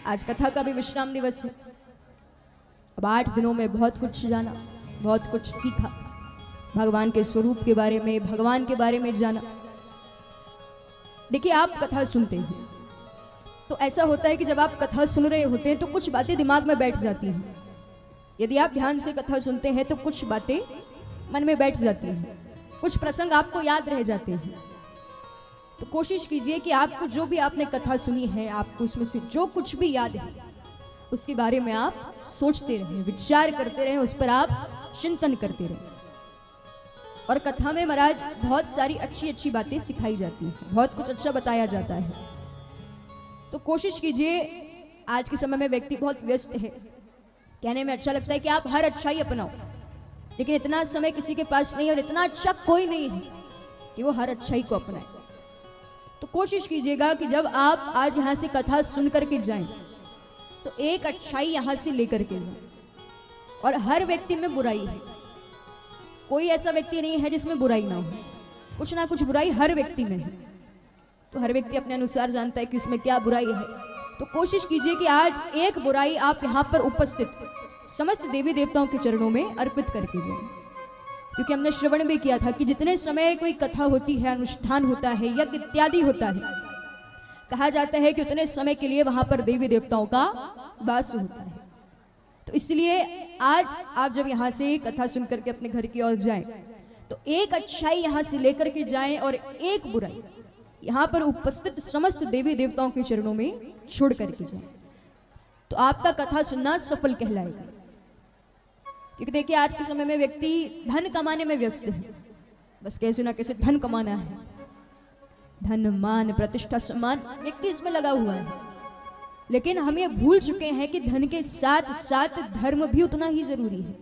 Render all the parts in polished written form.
आज कथा का भी विश्राम दिवस है। अब 8 दिनों में बहुत कुछ जाना, बहुत कुछ सीखा, भगवान के स्वरूप के बारे में, भगवान के बारे में जाना। देखिए, आप कथा सुनते हैं तो ऐसा होता है कि जब आप कथा सुन रहे होते हैं तो कुछ बातें दिमाग में बैठ जाती हैं। यदि आप ध्यान से कथा सुनते हैं तो कुछ बातें मन में बैठ जाती हैं, कुछ प्रसंग आपको याद रह जाते हैं। तो कोशिश कीजिए कि आपको जो भी आपने कथा सुनी है, आपको उसमें से जो कुछ भी याद है उसके बारे में आप सोचते रहें, विचार करते रहें, उस पर आप चिंतन करते रहें। और कथा में महाराज बहुत सारी अच्छी अच्छी बातें सिखाई जाती हैं, बहुत कुछ अच्छा बताया जाता है। तो कोशिश कीजिए, आज के समय में व्यक्ति बहुत व्यस्त है, कहने में अच्छा लगता है कि आप हर अच्छाई अपनाओ, लेकिन इतना समय किसी के पास नहीं और इतना अच्छा कोई नहीं है कि वो हर अच्छाई को अपनाए। तो कोशिश कीजिएगा कि जब आप आज यहाँ से कथा सुन करके जाएं तो एक अच्छाई यहाँ से लेकर के जाएं। और हर व्यक्ति में बुराई है, कोई ऐसा व्यक्ति नहीं है जिसमें बुराई ना हो, कुछ ना कुछ बुराई हर व्यक्ति में है। तो हर व्यक्ति अपने अनुसार जानता है कि उसमें क्या बुराई है। तो कोशिश कीजिए कि आज एक बुराई आप यहाँ पर उपस्थित समस्त देवी देवताओं के चरणों में अर्पित करके जाएं। क्योंकि हमने श्रवण भी किया था कि जितने समय कोई कथा होती है, अनुष्ठान होता है, यज्ञ इत्यादि होता है, कहा जाता है कि उतने समय के लिए वहां पर देवी देवताओं का वास होता है। तो इसलिए आज आप जब यहाँ से कथा सुन करके अपने घर की ओर जाएं तो एक अच्छाई यहाँ से लेकर के जाएं और एक बुराई यहाँ पर उपस्थित समस्त देवी देवताओं के चरणों में छोड़ करके जाएं। तो आपका कथा सुनना सफल कहलाएगा। क्योंकि देखिए, आज के समय में व्यक्ति धन कमाने में व्यस्त है, बस कैसे ना कैसे धन कमाना है, धन मान प्रतिष्ठा सम्मान व्यक्ति इसमें लगा हुआ है। लेकिन हम ये भूल चुके हैं कि धन के साथ साथ धर्म भी उतना ही जरूरी है।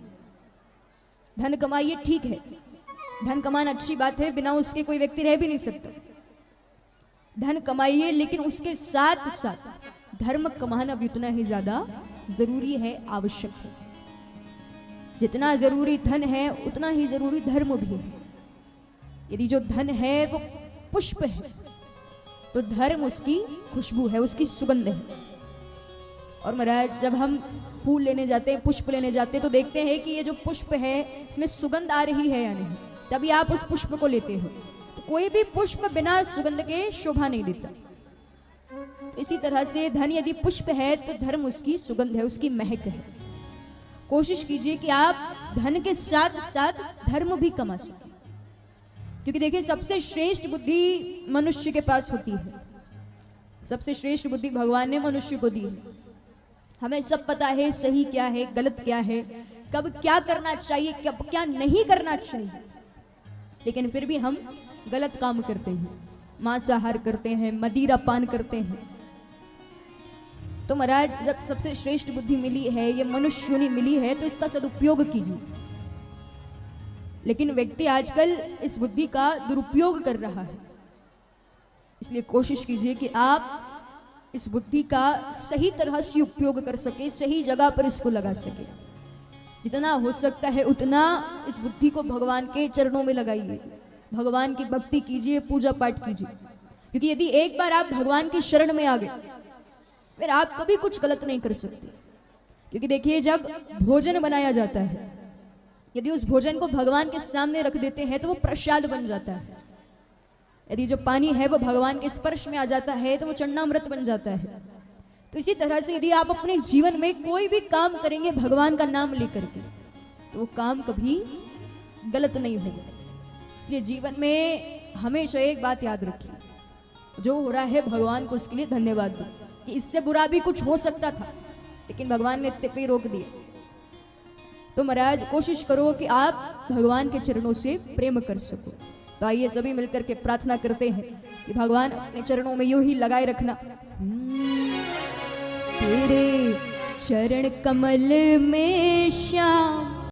धन कमाइए, ठीक है, धन कमाना अच्छी बात है, बिना उसके कोई व्यक्ति रह भी नहीं सकता। धन कमाइए, लेकिन उसके साथ साथ धर्म कमाना भी उतना ही ज्यादा जरूरी है, आवश्यक है। जितना जरूरी धन है उतना ही जरूरी धर्म भी है। यदि जो धन है वो पुष्प है तो धर्म उसकी खुशबू है, उसकी सुगंध है। और महाराज जब हम फूल लेने जाते हैं, पुष्प लेने जाते हैं, तो देखते हैं कि ये जो पुष्प है इसमें सुगंध आ रही है या नहीं, तभी आप उस पुष्प को लेते हो। तो कोई भी पुष्प बिना सुगंध के शोभा नहीं देता। तो इसी तरह से धन यदि पुष्प है तो धर्म उसकी सुगंध है, उसकी महक है। कोशिश कीजिए कि आप धन के साथ साथ धर्म भी कमा सकें। क्योंकि देखिए, सबसे श्रेष्ठ बुद्धि मनुष्य के पास होती है, सबसे श्रेष्ठ बुद्धि भगवान ने मनुष्य को दी है। हमें सब पता है सही क्या है, गलत क्या है, कब क्या करना चाहिए, कब क्या नहीं करना चाहिए, लेकिन फिर भी हम गलत काम करते हैं, मांसाहार करते हैं, मदिरा पान करते हैं। तो महाराज जब सबसे श्रेष्ठ बुद्धि मिली है, ये मनुष्य ने मिली है, तो इसका सदुपयोग कीजिए। लेकिन व्यक्ति आजकल इस बुद्धि का दुरुपयोग कर रहा है, इसलिए कोशिश कीजिए कि आप इस बुद्धि का सही तरह से उपयोग कर सके, सही जगह पर इसको लगा सके। जितना हो सकता है उतना इस बुद्धि को भगवान के चरणों में लगाइए, भगवान की भक्ति कीजिए, पूजा पाठ कीजिए। क्योंकि यदि एक बार आप भगवान की शरण में आ गए फिर आप कभी कुछ गलत नहीं कर सकते। क्योंकि देखिए, जब भोजन बनाया जाता है, यदि उस भोजन को भगवान के सामने रख देते हैं तो वो प्रसाद बन जाता है। यदि जो पानी है वो भगवान के स्पर्श में आ जाता है तो वो चरणामृत बन जाता है। तो इसी तरह से यदि आप अपने जीवन में कोई भी काम करेंगे भगवान का नाम लेकर के, तो वो काम कभी गलत नहीं होगा। इसलिए जीवन में हमेशा एक बात याद रखिए, जो हो रहा है भगवान को उसके लिए धन्यवाद दो, कि इससे बुरा भी कुछ हो सकता था लेकिन भगवान ने इतने पे रोक दिए। तो महाराज कोशिश करो कि आप भगवान के चरणों से प्रेम कर सको। तो आइए सभी मिलकर के प्रार्थना करते हैं कि भगवान अपने चरणों में यूं ही लगाए रखना। तेरे चरण कमल में श्याम